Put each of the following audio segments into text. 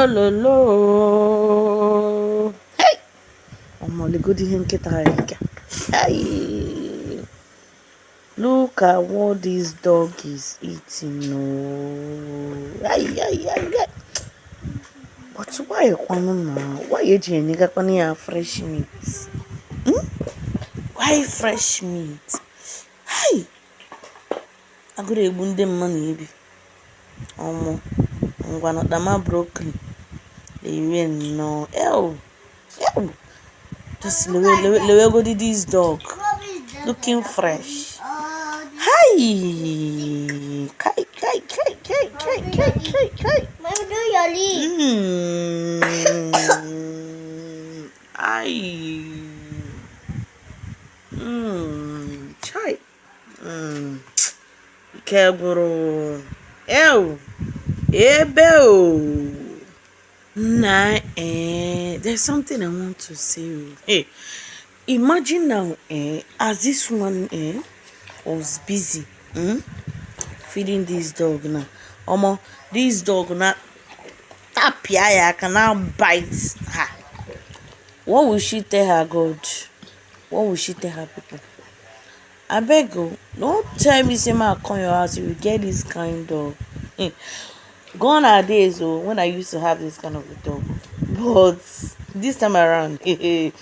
lo lo. Hey! Omo le go di nkịta ike. Hey! Look at what this dog is eating. No. Ay, ay, ay, ay. But why now? Why you doing fresh meat? Why fresh meat? Hey! I go to bunde money. Omo. Ngwana dama broccoli. Even no. Ew. Ew. Just lewe go to this dog. Looking fresh. Hi. Kai. Mama, do your leave. Ai. Chai. Keburu. Ew. Ebeo. There's something I want to say. Hey, imagine now, as this one was busy feeding this dog now. This dog now tapia can now bite her. What will she tell her God? What will she tell her people? I beg you, don't tell me say ma come your house you will get this kind of gone are days when I used to have this kind of a dog. But this time around, I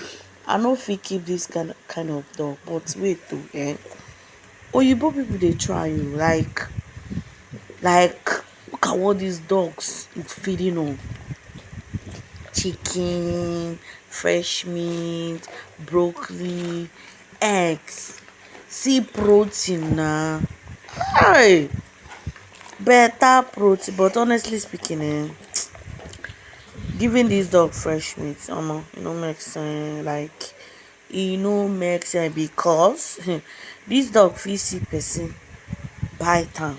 no fit keep this kind of dog. But wait though, Oyibo people they try you like look at what these dogs is feeding on. Chicken, fresh meat, broccoli, eggs. See protein na. Hey, better protein. But honestly speaking, giving this dog fresh meat, it no make sense. Like, it no make sense because this dog fit see person bite am,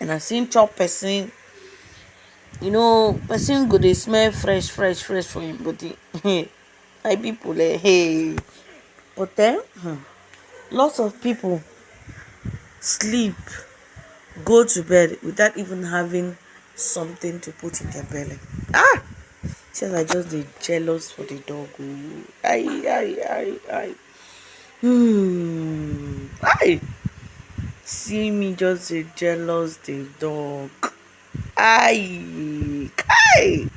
and I seen chop person. Person go dey smell fresh for him body. My people, hey. But then, lots of people sleep, go to bed without even having something to put in their belly. Since I just dey jealous for the dog. Ay. Ay. See me just dey jealous the dog. Ay. Kai.